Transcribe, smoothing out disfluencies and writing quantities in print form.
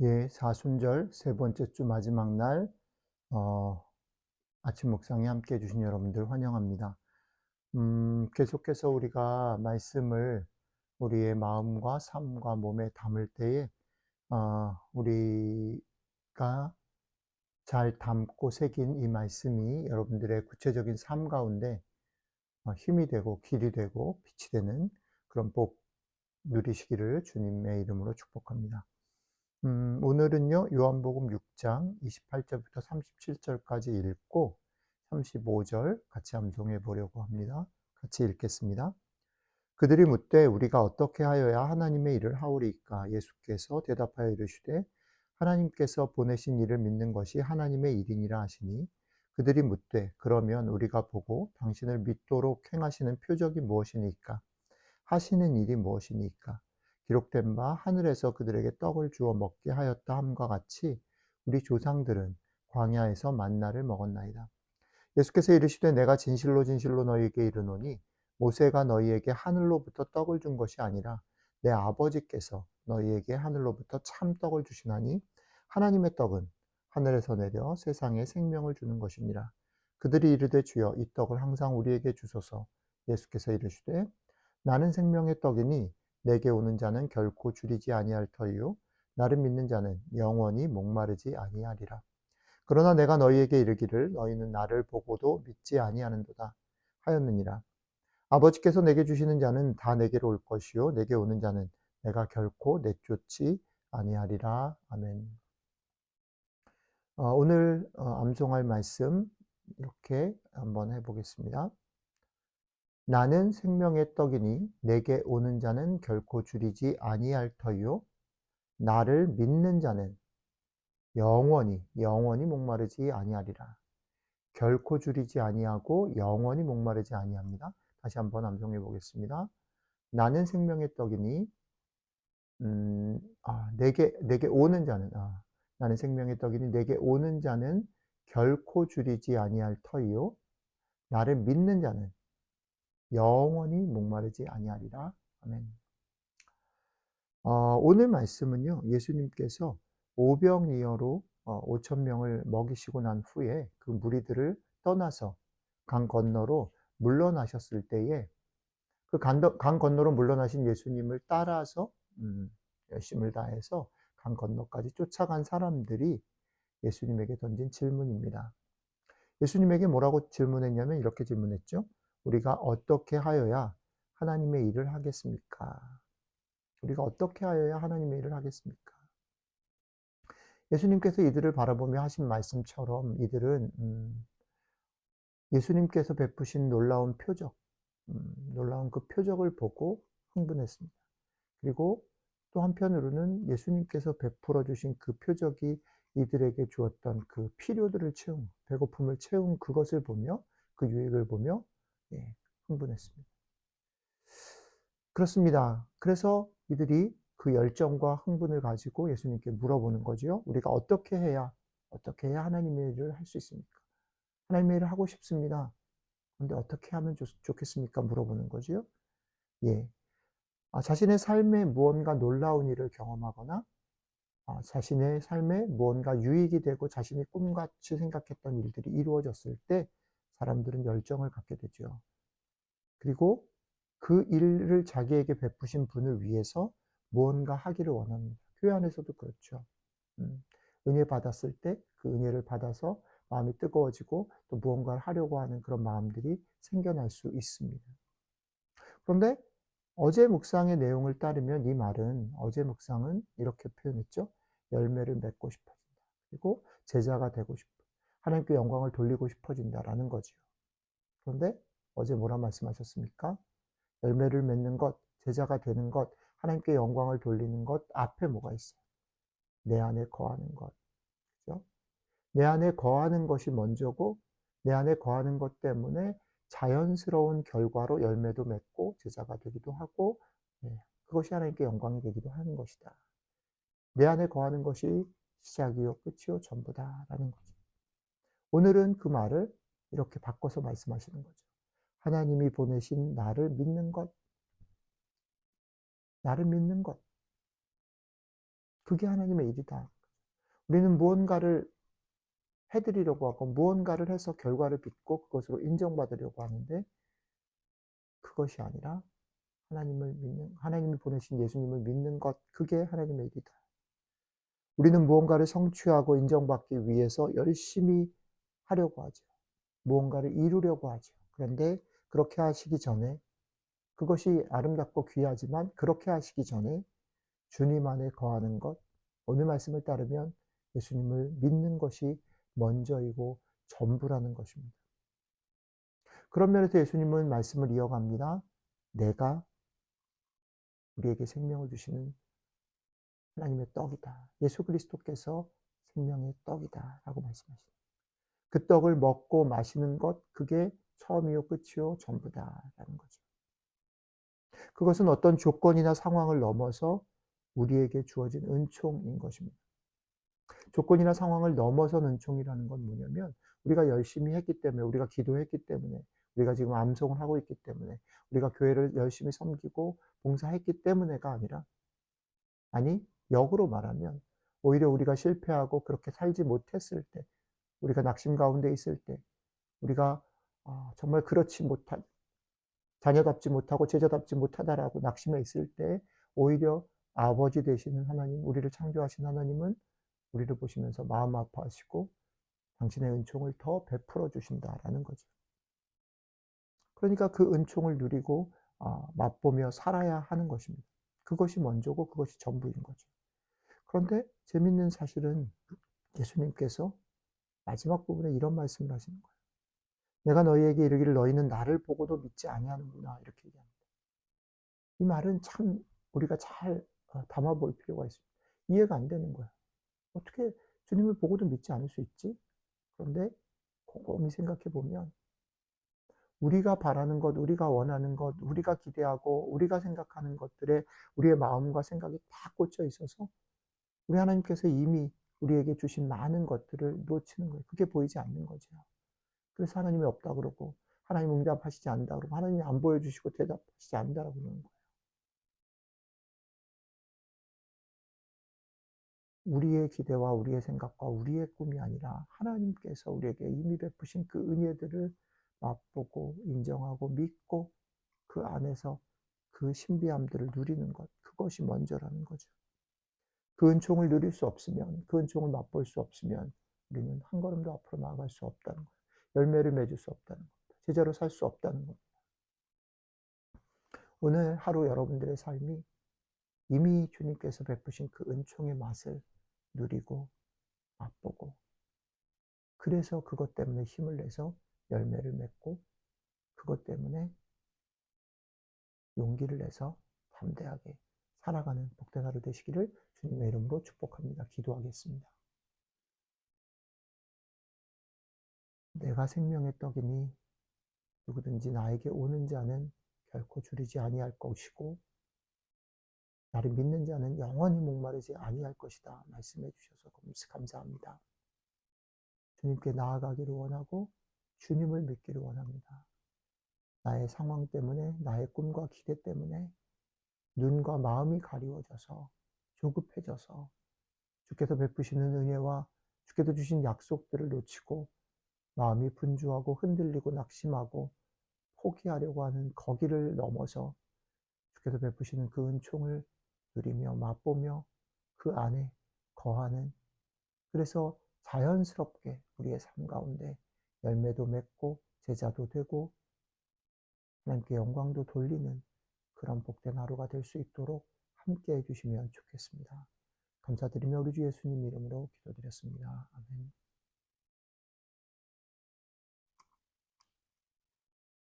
예, 사순절 세 번째 주 마지막 날 어, 아침 묵상에 함께 해주신 여러분들 환영합니다. 계속해서 우리가 말씀을 우리의 마음과 삶과 몸에 담을 때에 우리가 잘 담고 새긴 이 말씀이 여러분들의 구체적인 삶 가운데 힘이 되고 길이 되고 빛이 되는 그런 복 누리시기를 주님의 이름으로 축복합니다. 오늘은요, 요한복음 6장 28절부터 37절까지 읽고 35절 같이 암송해 보려고 합니다. 같이 읽겠습니다. 그들이 묻되 우리가 어떻게 하여야 하나님의 일을 하오리이까? 예수께서 대답하여 이르시되 하나님께서 보내신 이를 믿는 것이 하나님의 일이니라 하시니, 그들이 묻되 그러면 우리가 보고 당신을 믿도록 행하시는 표적이 무엇이니까? 하시는 일이 무엇이니까? 기록된 바 하늘에서 그들에게 떡을 주어 먹게 하였다 함과 같이 우리 조상들은 광야에서 만나를 먹었나이다. 예수께서 이르시되 내가 진실로 진실로 너희에게 이르노니 모세가 너희에게 하늘로부터 떡을 준 것이 아니라 내 아버지께서 너희에게 하늘로부터 참 떡을 주시나니, 하나님의 떡은 하늘에서 내려 세상에 생명을 주는 것이니라. 그들이 이르되 주여 이 떡을 항상 우리에게 주소서. 예수께서 이르시되 나는 생명의 떡이니 내게 오는 자는 결코 줄이지 아니할 터이요 나를 믿는 자는 영원히 목마르지 아니하리라. 그러나 내가 너희에게 이르기를 너희는 나를 보고도 믿지 아니하는도다 하였느니라. 아버지께서 내게 주시는 자는 다 내게로 올 것이요 내게 오는 자는 내가 결코 내쫓지 아니하리라. 아멘. 오늘 암송할 말씀 이렇게 한번 해보겠습니다. 나는 생명의 떡이니 내게 오는 자는 결코 줄이지 아니할 터이요 나를 믿는 자는 영원히 목마르지 아니하리라. 결코 줄이지 아니하고 영원히 목마르지 아니합니다. 다시 한번 암송해 보겠습니다. 나는 생명의 떡이니 내게 오는 자는 나는 생명의 떡이니 내게 오는 자는 결코 줄이지 아니할 터이요 나를 믿는 자는 영원히 목마르지 아니하리라. 아멘. 오늘 말씀은요, 예수님께서 오병이어로 5천 명을 먹이시고 난 후에 그 무리들을 떠나서 강 건너로 물러나셨을 때에 그 강 건너로 물러나신 예수님을 따라서 열심을 다해서 강 건너까지 쫓아간 사람들이 예수님에게 던진 질문입니다. 예수님에게 뭐라고 질문했냐면 이렇게 질문했죠. 우리가 어떻게 하여야 하나님의 일을 하겠습니까? 우리가 어떻게 하여야 하나님의 일을 하겠습니까? 예수님께서 이들을 바라보며 하신 말씀처럼 이들은 예수님께서 베푸신 놀라운 표적, 놀라운 그 표적을 보고 흥분했습니다. 그리고 또 한편으로는 예수님께서 베풀어 주신 그 표적이 이들에게 주었던 그 필요들을 채운, 배고픔을 채운 그것을 보며, 그 유익을 보며 흥분했습니다. 그렇습니다. 그래서 이들이 그 열정과 흥분을 가지고 예수님께 물어보는 거지요. 우리가 어떻게 해야 하나님의 일을 할 수 있습니까? 하나님의 일을 하고 싶습니다. 그런데 어떻게 하면 좋겠습니까? 물어보는 거지요. 예. 자신의 삶에 무언가 놀라운 일을 경험하거나 자신의 삶에 무언가 유익이 되고 자신이 꿈같이 생각했던 일들이 이루어졌을 때 사람들은 열정을 갖게 되죠. 그리고 그 일을 자기에게 베푸신 분을 위해서 무언가 하기를 원합니다. 교회 안에서도 그렇죠. 은혜 받았을 때 그 은혜를 받아서 마음이 뜨거워지고 또 무언가를 하려고 하는 그런 마음들이 생겨날 수 있습니다. 그런데 어제 묵상의 내용을 따르면 이 말은, 어제 묵상은 이렇게 표현했죠. 열매를 맺고 싶어진다. 그리고 제자가 되고 싶어. 하나님께 영광을 돌리고 싶어진다라는 거죠. 그런데 어제 뭐라 말씀하셨습니까? 열매를 맺는 것, 제자가 되는 것, 하나님께 영광을 돌리는 것 앞에 뭐가 있어요? 내 안에 거하는 것. 그죠? 내 안에 거하는 것이 먼저고 내 안에 거하는 것 때문에 자연스러운 결과로 열매도 맺고 제자가 되기도 하고 그것이 하나님께 영광이 되기도 하는 것이다. 내 안에 거하는 것이 시작이요 끝이요 전부다라는 거죠. 오늘은 그 말을 이렇게 바꿔서 말씀하시는 거죠. 하나님이 보내신 나를 믿는 것, 나를 믿는 것. 그게 하나님의 일이다. 우리는 무언가를 해드리려고 하고 무언가를 해서 결과를 빚고 그것으로 인정받으려고 하는데 그것이 아니라 하나님이 보내신 예수님을 믿는 것, 그게 하나님의 일이다. 우리는 무언가를 성취하고 인정받기 위해서 열심히 하려고 하죠. 무언가를 이루려고 하죠. 그런데 그렇게 하시기 전에, 그것이 아름답고 귀하지만 그렇게 하시기 전에 주님 안에 거하는 것, 오늘 말씀을 따르면 예수님을 믿는 것이 먼저이고 전부라는 것입니다. 그런 면에서 예수님은 말씀을 이어갑니다. 내가 우리에게 생명을 주시는 하나님의 떡이다. 예수 그리스도께서 생명의 떡이다 라고 말씀하십니다. 그 떡을 먹고 마시는 것, 그게 처음이요 끝이요 전부다라는 거죠. 그것은 어떤 조건이나 상황을 넘어서 우리에게 주어진 은총인 것입니다. 조건이나 상황을 넘어선 은총이라는 건 뭐냐면 우리가 열심히 했기 때문에, 우리가 기도했기 때문에, 우리가 지금 암송을 하고 있기 때문에, 우리가 교회를 열심히 섬기고 봉사했기 때문에가 아니라, 아니 역으로 말하면 오히려 우리가 실패하고 그렇게 살지 못했을 때, 우리가 낙심 가운데 있을 때, 우리가 정말 그렇지 못한, 자녀답지 못하고 제자답지 못하다라고 낙심해 있을 때 오히려 아버지 되시는 하나님, 우리를 창조하신 하나님은 우리를 보시면서 마음 아파하시고 당신의 은총을 더 베풀어 주신다라는 거죠. 그러니까 그 은총을 누리고 맛보며 살아야 하는 것입니다. 그것이 먼저고 그것이 전부인 거죠. 그런데 재밌는 사실은 예수님께서 마지막 부분에 이런 말씀을 하시는 거예요. 내가 너희에게 이르기를 너희는 나를 보고도 믿지 아니하는구나, 이렇게 얘기합니다. 이 말은 참 우리가 잘 담아 볼 필요가 있습니다. 이해가 안 되는 거예요. 어떻게 주님을 보고도 믿지 않을 수 있지? 그런데 곰곰이 생각해 보면 우리가 바라는 것, 우리가 원하는 것, 우리가 기대하고 우리가 생각하는 것들에 우리의 마음과 생각이 다 꽂혀 있어서 우리 하나님께서 이미 우리에게 주신 많은 것들을 놓치는 거예요. 그게 보이지 않는 거죠. 그래서 하나님이 없다 그러고 하나님 응답하시지 않는다 그러고 하나님이 안 보여주시고 대답하시지 않는다고 그러는 거예요. 우리의 기대와 우리의 생각과 우리의 꿈이 아니라 하나님께서 우리에게 이미 베푸신 그 은혜들을 맛보고 인정하고 믿고 그 안에서 그 신비함들을 누리는 것, 그것이 먼저라는 거죠. 그 은총을 누릴 수 없으면, 그 은총을 맛볼 수 없으면 우리는 한 걸음도 앞으로 나아갈 수 없다는 거예요. 열매를 맺을 수 없다는 겁니다. 제자로 살 수 없다는 겁니다. 오늘 하루 여러분들의 삶이 이미 주님께서 베푸신 그 은총의 맛을 누리고 맛보고, 그래서 그것 때문에 힘을 내서 열매를 맺고, 그것 때문에 용기를 내서 담대하게 살아가는 복된 하루 되시기를 주님의 이름으로 축복합니다. 기도하겠습니다. 내가 생명의 떡이니 누구든지 나에게 오는 자는 결코 줄이지 아니할 것이고 나를 믿는 자는 영원히 목마르지 아니할 것이다. 말씀해 주셔서 감사합니다. 주님께 나아가기를 원하고 주님을 믿기를 원합니다. 나의 상황 때문에, 나의 꿈과 기대 때문에 눈과 마음이 가리워져서 조급해져서 주께서 베푸시는 은혜와 주께서 주신 약속들을 놓치고 마음이 분주하고 흔들리고 낙심하고 포기하려고 하는 거기를 넘어서 주께서 베푸시는 그 은총을 누리며 맛보며 그 안에 거하는, 그래서 자연스럽게 우리의 삶 가운데 열매도 맺고 제자도 되고 하나님께 영광도 돌리는 그런 복된 하루가 될 수 있도록 함께 해주시면 좋겠습니다. 감사드리며 우리 주 예수님 이름으로 기도드렸습니다. 아멘.